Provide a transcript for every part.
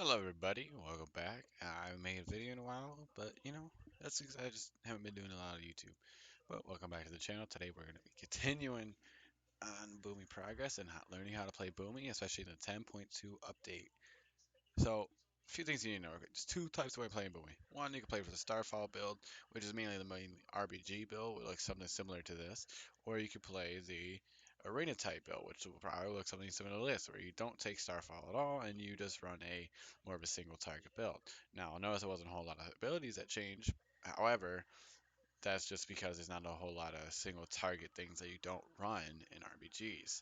Hello everybody, welcome back. I haven't made a video in a while, but that's because I just haven't been doing a lot of YouTube. But welcome back to the channel. Today we're going to be continuing on Boomie progress and learning how to play Boomie, especially in the 10.2 update. So, a few things you need to know. There's two types of way of playing Boomie. One, you can play for the Starfall build, which is mainly the main RBG build, with like something similar to this, or you could play the Arena type build, which will probably look something similar to this, where you don't take Starfall at all and you just run a more of a single target build. Now, notice there wasn't a whole lot of abilities that changed. However, that's just because there's not a whole lot of single target things that you don't run in RBGs.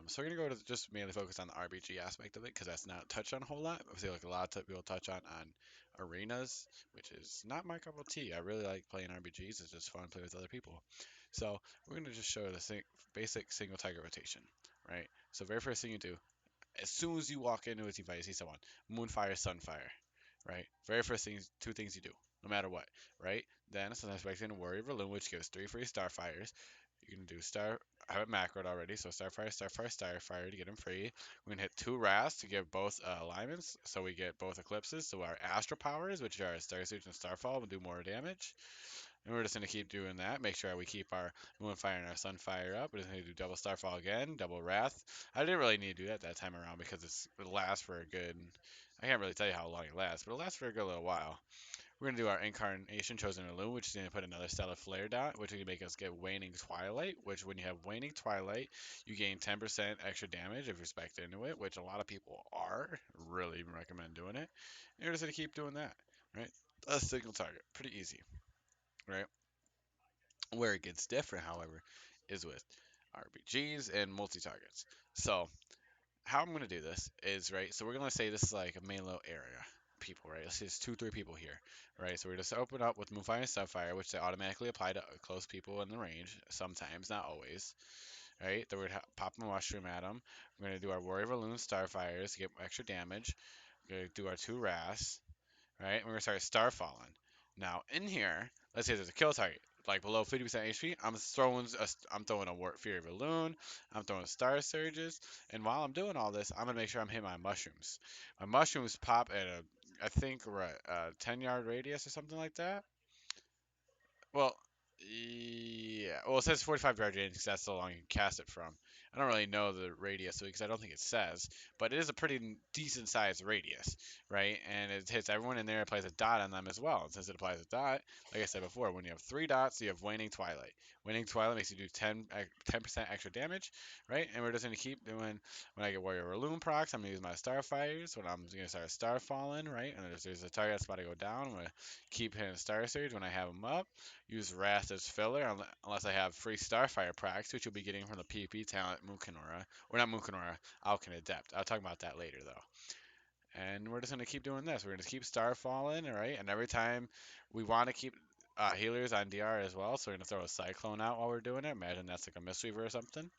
So we're gonna go to just mainly focus on the RBG aspect of it because that's not touched on a whole lot. I feel like a lot of people touch on arenas, which is not my cup of tea. I really like playing RBGs. It's just fun to play with other people. So we're gonna just show the basic single target rotation, right? So very first thing you do, as soon as you walk into a team fight, you see someone, Moonfire, Sunfire, right? Very first things, two things you do, no matter what, right? Then sometimes expecting a Warrior Balloon, which gives three free Starfires. You can do I have it macroed already, so Starfire, Starfire, Starfire to get them free. We're gonna hit two Wraths to give both alignments, so we get both Eclipses. So our Astral Powers, which are Star Surge and Starfall, will do more damage. And we're just going to keep doing that. Make sure we keep our Moonfire and our Sunfire up. We're just going to do double Starfall again, double Wrath. I didn't really need to do that time around because it lasts for a good. I can't really tell you how long it lasts, but it lasts for a good little while. We're going to do our Incarnation Chosen Illume, which is going to put another Stellar Flare dot, which will make us get Waning Twilight, which when you have Waning Twilight, you gain 10% extra damage if you're spec'd into it, which a lot of people are. Really recommend doing it. And you're just going to keep doing that, right? A single target. Pretty easy, right? Where it gets different, however, is with RPGs and multi-targets. So how I'm going to do this is, right, so we're going to say this is like a main little area. People, right? Let's say there's two, three people here, right? So we're just open up with Moonfire and Starfire, which they automatically apply to close people in the range, sometimes, not always, right? Then we're going to pop a mushroom at them. We're going to do our Warrior Balloon Starfires to get extra damage. We're going to do our two Wraths, right? And we're gonna start star falling. Now in here, let's say there's a kill target, like below 50% HP. I'm throwing a Fury Balloon. I'm throwing Star Surges, and while I'm doing all this, I'm gonna make sure I'm hitting my mushrooms. My mushrooms pop at I think we're at a 10-yard radius or something like that. Well, yeah. Well, it says 45-yard radius because that's how long you can cast it from. I don't really know the radius because I don't think it says, but it is a pretty decent sized radius, right? And it hits everyone in there. It applies a dot on them as well. And since it applies a dot, like I said before, when you have three dots, you have Waning Twilight. Waning Twilight makes you do 10% extra damage, right? And we're just gonna keep doing. When I get Warrior Balloon procs, I'm gonna use my Starfires. When I'm gonna start Star Falling, right? And there's a target that's about to go down. I'm gonna keep hitting Star Surge when I have them up. Use Wrath as filler unless I have free Starfire procs, which you'll be getting from the PvP talent Moonkinora. Or not Moonkinora, Alkin Adept. I'll talk about that later though. And we're just going to keep doing this. We're going to keep star falling, all right? And every time we want to keep healers on DR as well, so we're going to throw a Cyclone out while we're doing it. Imagine that's like a Mistweaver or something,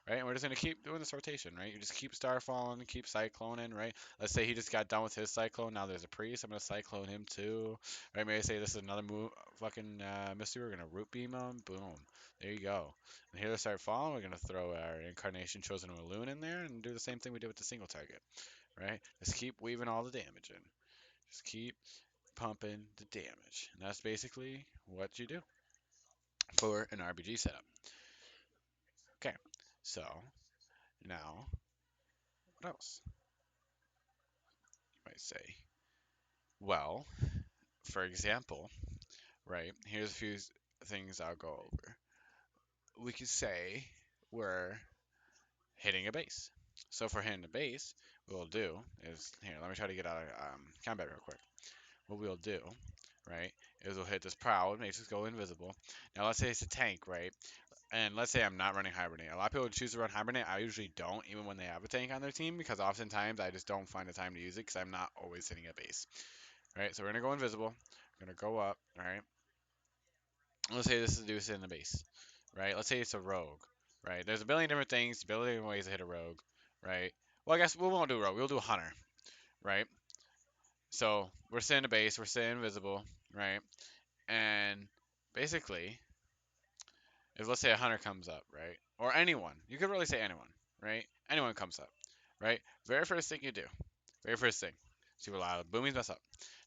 right? And we're just going to keep doing this rotation, right? You just keep star falling, keep Cycloning, right? Let's say he just got done with his Cyclone. Now there's a Priest. I'm going to Cyclone him too, right? Maybe say this is another fucking Mistweaver. We're going to Root Beam him. Boom. There you go. And healers start falling. We're going to throw our Incarnation Chosen Loon in there and do the same thing we did with the single target, right? Just keep weaving all the damage in. Just keep pumping the damage. And that's basically what you do for an RBG setup. Okay, so now, what else? You might say, well, for example, right, here's a few things I'll go over. We could say we're hitting a base. So for hitting a base, what we'll do is, here, let me try to get out of combat real quick. What we'll do, right, is we'll hit this prow, it makes us go invisible. Now let's say it's a tank, right? And let's say I'm not running Hibernate. A lot of people choose to run Hibernate. I usually don't, even when they have a tank on their team, because oftentimes I just don't find the time to use it because I'm not always hitting a base. All right, so we're gonna go invisible. We're gonna go up. All right. Let's say this is Deuce in the base, right? Let's say it's a rogue, right? There's a billion different things, a billion different ways to hit a rogue, right? Well, I guess we won't do rogue. We'll do hunter, right? So we're sitting in a base. We're sitting invisible, right? And basically, if let's say a hunter comes up, right? Or anyone, you could really say anyone, right? Anyone comes up, right? Very first thing you do, Very first thing. Super loud. Boomies mess up.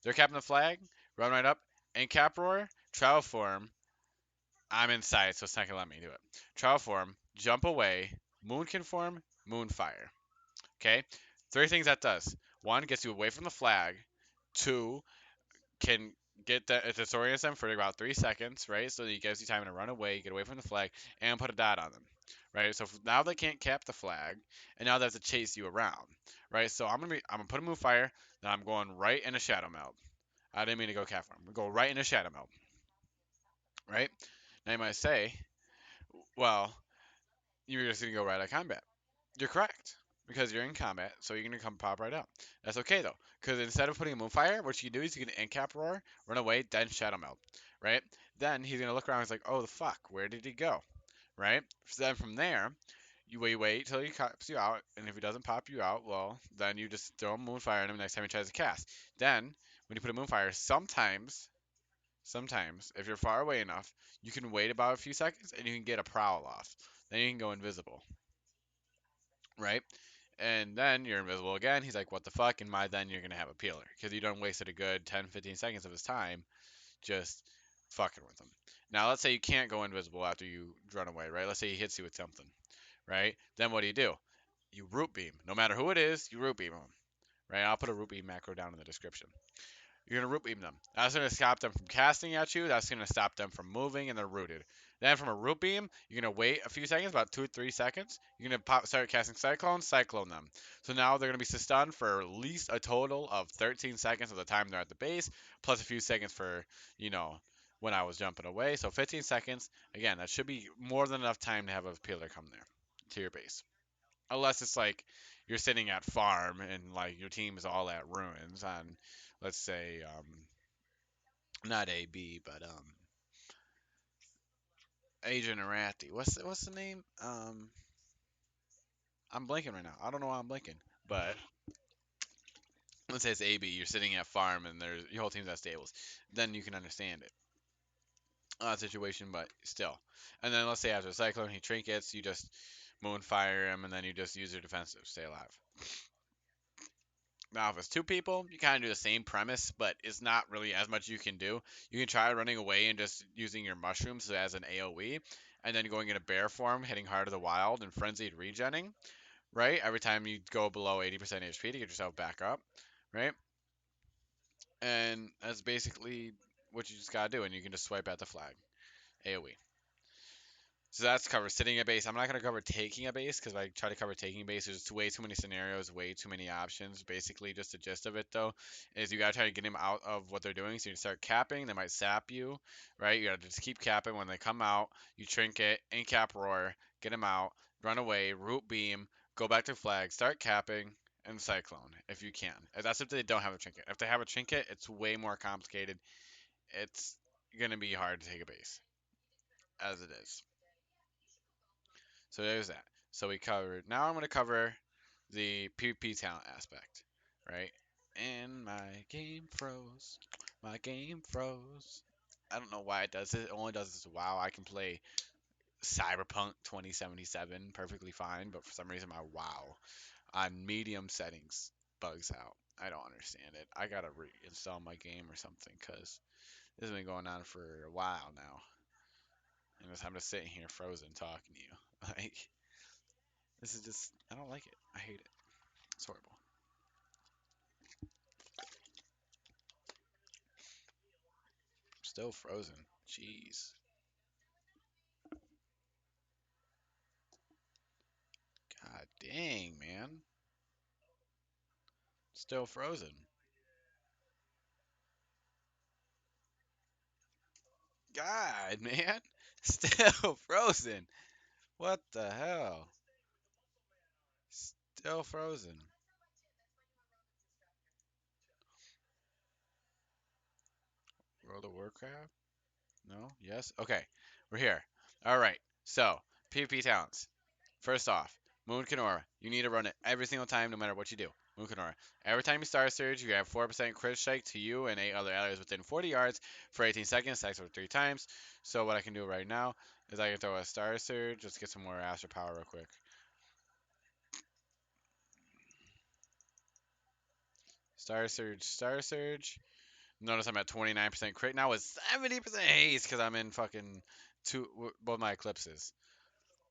They're capping the flag. Run right up. And cap roar. Travel form. I'm inside, so it's not gonna let me do it. Travel form. Jump away. Moonkin form. Moonfire. Okay. Three things that does. One, gets you away from the flag. Two, can get that it disorients them for about 3 seconds, right? So it gives you time to run away, get away from the flag, and put a dot on them, right? So now they can't cap the flag, and now they have to chase you around, right? So I'm gonna put a move fire, then I'm going right into shadow meld. I didn't mean to go cap form. We go right into shadow meld, right? Now you might say, well, you're just gonna go right out combat. You're correct. Because you're in combat, so you're gonna come pop right out. That's okay though, because instead of putting a moonfire, what you can do is you can end cap roar, run away, then shadow meld, right? Then he's gonna look around. He's like, oh the fuck, where did he go, right? So then from there, you wait till he pops you out, and if he doesn't pop you out, well then you just throw a moonfire at him next time he tries to cast. Then when you put a moonfire, sometimes if you're far away enough, you can wait about a few seconds and you can get a prowl off. Then you can go invisible, right? And then you're invisible again. He's like, what the fuck? And by then you're going to have a peeler because you done wasted a good 10, 15 seconds of his time just fucking with him. Now, let's say you can't go invisible after you run away, right? Let's say he hits you with something, right? Then what do? You root beam. No matter who it is, you root beam him, right? I'll put a root beam macro down in the description. You're gonna root beam them. That's gonna stop them from casting at you. That's gonna stop them from moving, and they're rooted. Then from a root beam, you're gonna wait a few seconds, about 2 or 3 seconds. You're gonna start casting cyclone them. So now they're gonna be stunned for at least a total of 13 seconds of the time they're at the base, plus a few seconds for you know when I was jumping away. So 15 seconds. Again, that should be more than enough time to have a peeler come there to your base. Unless it's like you're sitting at farm and like your team is all at ruins on, let's say, not AB, but Agent Arathi. What's the name? I'm blanking right now. I don't know why I'm blanking, but let's say it's AB. You're sitting at farm and there's your whole team's at stables. Then you can understand it. Situation, but still. And then let's say after Cyclone, he trinkets. You just Moonfire him, and then you just use your defensive, stay alive. Now, if it's two people, you kind of do the same premise, but it's not really as much you can do. You can try running away and just using your mushrooms as an AoE, and then going into bear form, hitting Heart of the Wild, and frenzied regenning, right? Every time you go below 80% HP to get yourself back up, right? And that's basically what you just gotta do, and you can just swipe at the flag, AoE. So that's covered sitting a base. I'm not gonna cover taking a base because if I try to cover taking a base, there's way too many scenarios, way too many options. Basically, just the gist of it though is you gotta try to get them out of what they're doing. So you start capping, they might sap you, right? You gotta just keep capping. When they come out, you trinket, and cap roar, get them out, run away, root beam, go back to flag, start capping, and cyclone if you can. That's if they don't have a trinket. If they have a trinket, it's way more complicated. It's gonna be hard to take a base as it is. So there's that. So we covered. Now I'm going to cover the PvP talent aspect, right? And my game froze. My game froze. I don't know why it does it. It only does this. WoW. I can play Cyberpunk 2077 perfectly fine, but for some reason my WoW on medium settings bugs out. I don't understand it. I gotta reinstall my game or something because this has been going on for a while now, and I'm just sitting here frozen talking to you. Like, this is just, I don't like it. I hate it. It's horrible. Still frozen. Jeez. God dang, man. Still frozen. God, man. Still frozen. What the hell? Still frozen. World of Warcraft? No? Yes? Okay. We're here. Alright. So, PvP talents. First off, Moon Kenora. You need to run it every single time, no matter what you do. Moon Kenora. Every time you Star Surge, you have 4% crit strike to you and 8 other allies within 40 yards for 18 seconds. Stacks over 3 times. So what I can do right now is I can throw a Star Surge, just get some more Astral Power real quick. Star Surge, Star Surge. Notice I'm at 29% crit now with 70% haste because I'm in fucking both my eclipses.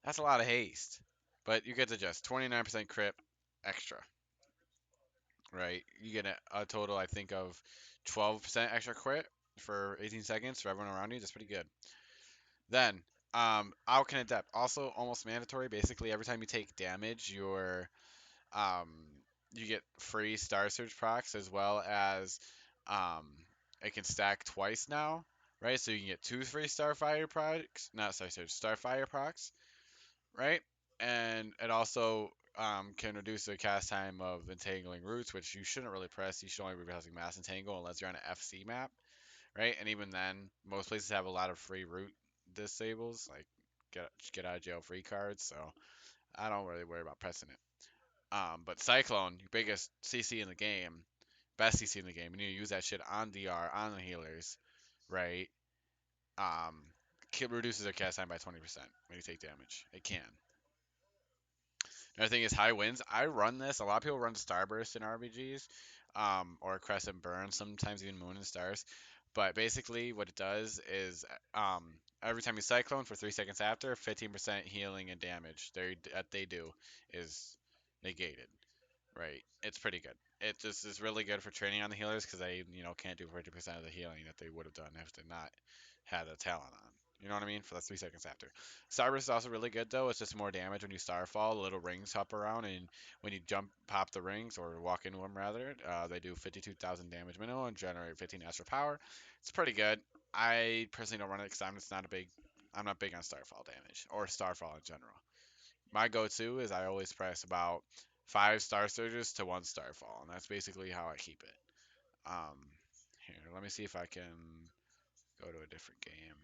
That's a lot of haste. But you get to just 29% crit extra, right? You get a total, I think, of 12% extra crit for 18 seconds for everyone around you. That's pretty good. Then, Alkin Adept, also almost mandatory. Basically, every time you take damage, um, you get free Star Surge procs as well as um, it can stack twice now, right? So you can get two free Starfire procs, not Star Surge, Starfire procs, right? And it also can reduce the cast time of Entangling Roots, which you shouldn't really press. You should only be pressing Mass Entangle unless you're on an FC map, right? And even then, most places have a lot of free root disables, like get out of jail free cards. So I don't really worry about pressing it. But Cyclone, your biggest CC in the game, best CC in the game, you need to use that shit on DR, on the healers, right? Um, reduces their cast time by 20% when you take damage. It can. Another thing is high winds. I run this. A lot of people run Starburst in RBGs, or Crescent Burn, sometimes even Moon and Stars. But basically, what it does is every time you Cyclone for 3 seconds after, 15% healing and damage that they do is negated. Right. It's pretty good. It just is really good for training on the healers because they, can't do 50% of the healing that they would have done if they not had a talent on. You know what I mean? For the 3 seconds after. Starburst is also really good though. It's just more damage when you starfall. The little rings hop around, and when you pop the rings or walk into them rather, they do 52,000 damage minimum and generate 15 extra power. It's pretty good. I personally don't run it because I'm not big on starfall damage or starfall in general. My go-to is I always press about 5 Star Surges to 1 Starfall, and that's basically how I keep it. Um, Here, let me see if I can go to a different game.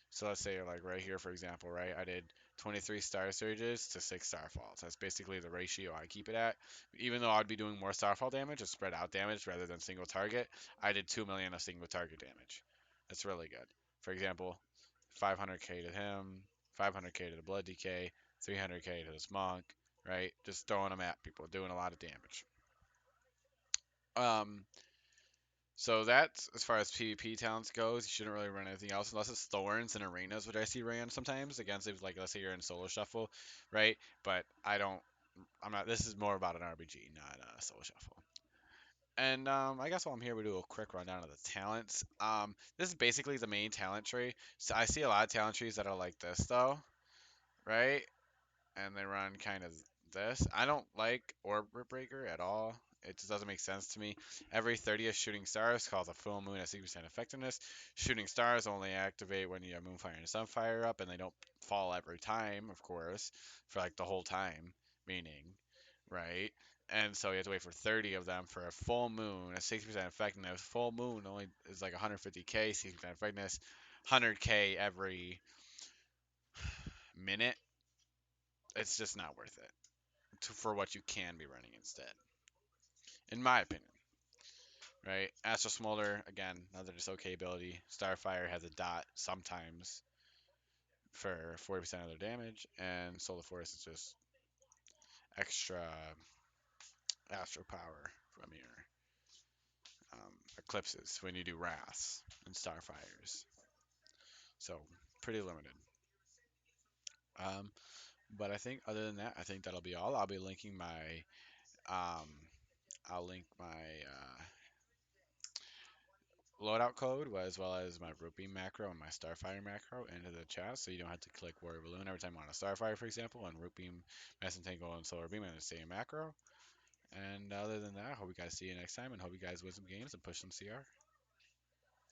So let's say like right here, for example, right? I did 23 Star Surges to 6 Starfalls. That's basically the ratio I keep it at. Even though I'd be doing more Starfall damage, or spread out damage rather than single target, I did 2 million of single target damage. That's really good. For example, 500k to him, 500k to the Blood DK, 300k to this monk, right? Just throwing them at people, doing a lot of damage. Um, so that's as far as PvP talents goes. You shouldn't really run anything else unless it's Thorns and Arenas, which I see ran sometimes against it, like let's say you're in Solo Shuffle, right? But I don't. I'm not. This is more about an RBG, not a Solo Shuffle. And I guess while I'm here, we do a quick rundown of the talents. This is basically the main talent tree. So I see a lot of talent trees that are like this though, right? And they run kind of this. I don't like Orb Breaker at all. It just doesn't make sense to me. Every 30th shooting stars calls a full moon at 60% effectiveness. Shooting stars only activate when you have Moonfire and Sunfire up, and they don't fall every time, of course, for like the whole time, meaning, right? And so you have to wait for 30 of them for a full moon at 60% effectiveness. Full moon only is like 150k, 60% effectiveness, 100k every minute. It's just not worth it for what you can be running instead, in my opinion. Right? Astral Smolder, again, another just okay ability. Starfire has a dot sometimes for 40% of their damage, and Solar Force is just extra astral power from your eclipses when you do Wraths and Starfires. So, pretty limited. Um, but I think other than that, I think that'll be all. Um, I'll link my loadout code as well as my root beam macro and my starfire macro into the chat, so you don't have to click warrior balloon every time on a starfire, for example, and root beam, mass entangle, and solar beam in the same macro. And other than that, I hope you guys see you next time, and hope you guys win some games and push some CR.